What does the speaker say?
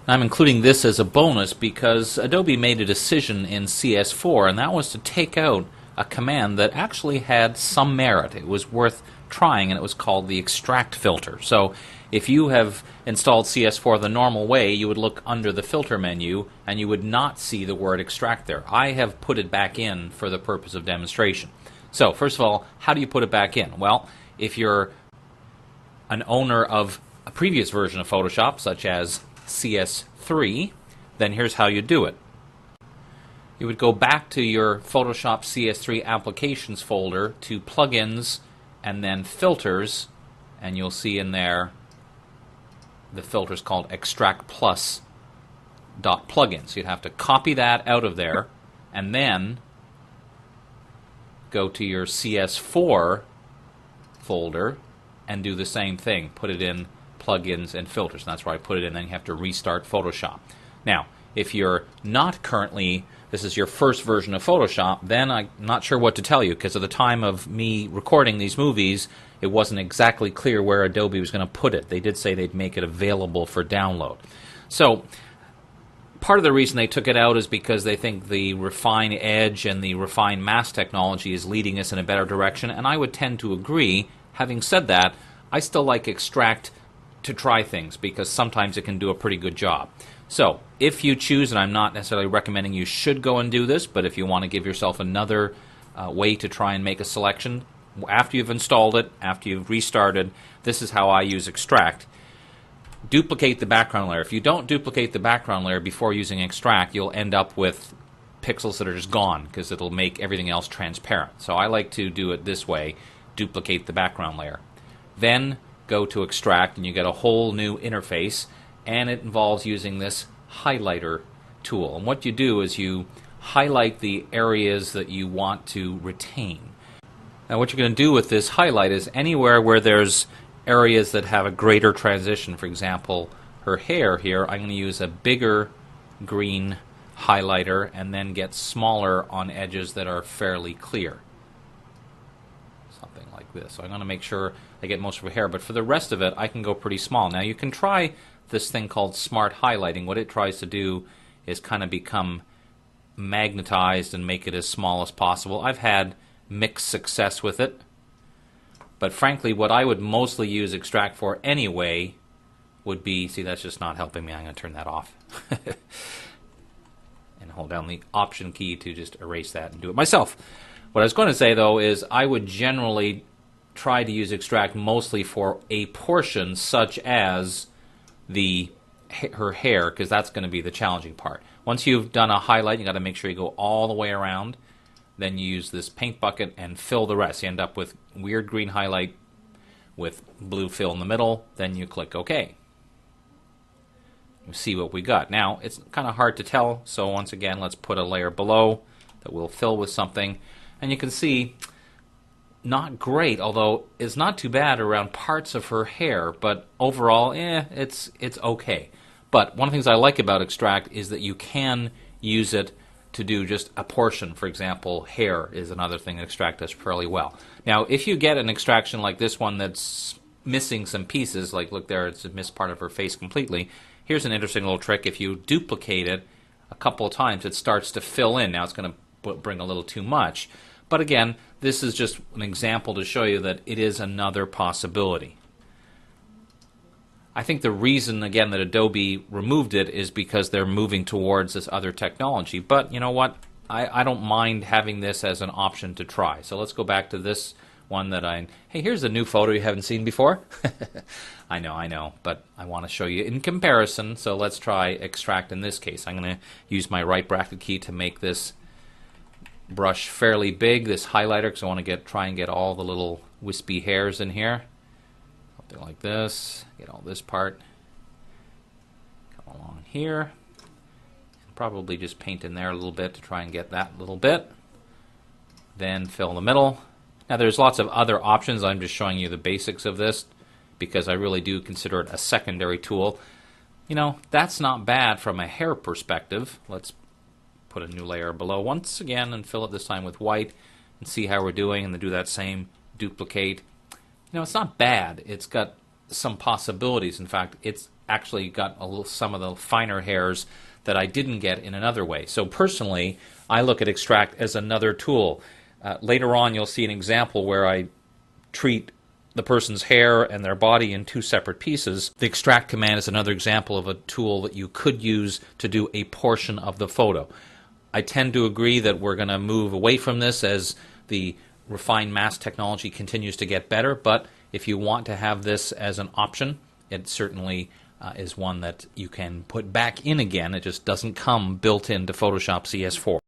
I'm including this as a bonus because Adobe made a decision in CS4, and that was to take out a command that actually had some merit. It was worth trying, and it was called the extract filter. So if you have installed CS4 the normal way, you would look under the filter menu and you would not see the word extract there. I have put it back in for the purpose of demonstration. So first of all, how do you put it back in? Well, if you're an owner of a previous version of Photoshop, such as CS3, then here's how you do it. You would go back to your Photoshop CS3 applications folder to plugins and then filters, and you'll see in there the filter's called extract plus .plugins. You'd have to copy that out of there and then go to your CS4 folder and do the same thing. Put it in plugins and filters. And that's where I put it in. Then you have to restart Photoshop. Now, if you're not currently, this is your first version of Photoshop, then I'm not sure what to tell you, because at the time of me recording these movies, it wasn't exactly clear where Adobe was going to put it. They did say they'd make it available for download. So part of the reason they took it out is because they think the refine edge and the refine mask technology is leading us in a better direction, and I would tend to agree. Having said that, I still like extract to try things because sometimes it can do a pretty good job. So if you choose, and I'm not necessarily recommending you should go and do this, but if you want to give yourself another way to try and make a selection, after you've installed it, after you've restarted, this is how I use extract. Duplicate the background layer. If you don't duplicate the background layer before using extract, you'll end up with pixels that are just gone because it'll make everything else transparent. So I like to do it this way. Duplicate the background layer. Then go to extract and you get a whole new interface, and it involves using this highlighter tool. And what you do is you highlight the areas that you want to retain. Now what you're going to do with this highlight is anywhere where there's areas that have a greater transition, for example her hair here, I'm going to use a bigger green highlighter and then get smaller on edges that are fairly clear. Something like this. So I'm going to make sure I get most of her hair, but for the rest of it I can go pretty small. Now you can try this thing called smart highlighting. What it tries to do is kind of become magnetized and make it as small as possible. I've had mixed success with it, but frankly what I would mostly use extract for anyway would be, see, that's just not helping me. I'm going to turn that off and hold down the option key to just erase that and do it myself. What I was going to say though is I would generally try to use extract mostly for a portion such as her hair, because that's going to be the challenging part. Once you've done a highlight, you got to make sure you go all the way around. Then you use this paint bucket and fill the rest. You end up with weird green highlight with blue fill in the middle. Then you click OK. You see what we got. Now it's kind of hard to tell, so once again let's put a layer below that we'll fill with something, and you can see not great, although it's not too bad around parts of her hair, but overall, it's okay. But one of the things I like about extract is that you can use it to do just a portion. For example, hair is another thing that extract does fairly well. Now, if you get an extraction like this one that's missing some pieces, like look there, it's missed part of her face completely, here's an interesting little trick. If you duplicate it a couple of times, it starts to fill in. Now it's going to bring a little too much. But again, this is just an example to show you that it is another possibility. I think the reason, again, that Adobe removed it is because they're moving towards this other technology. But you know what? I don't mind having this as an option to try. So let's go back to this one that hey, here's a new photo you haven't seen before. I know, but I want to show you in comparison. So let's try extract in this case. I'm going to use my right bracket key to make this brush fairly big, this highlighter, because I want to try and get all the little wispy hairs in here. Something like this. Get all this part. Come along here. Probably just paint in there a little bit to try and get that little bit. Then fill the middle. Now there's lots of other options. I'm just showing you the basics of this because I really do consider it a secondary tool. You know, that's not bad from a hair perspective. Let's put a new layer below once again and fill it this time with white and see how we're doing, and then do that same duplicate. You know, it's not bad. It's got some possibilities. In fact, it's actually got some of the finer hairs that I didn't get in another way. So personally, I look at extract as another tool. Later on, you'll see an example where I treat the person's hair and their body in two separate pieces. The extract command is another example of a tool that you could use to do a portion of the photo. I tend to agree that we're going to move away from this as the refined mask technology continues to get better, but if you want to have this as an option, it certainly is one that you can put back in again. It just doesn't come built into Photoshop CS4.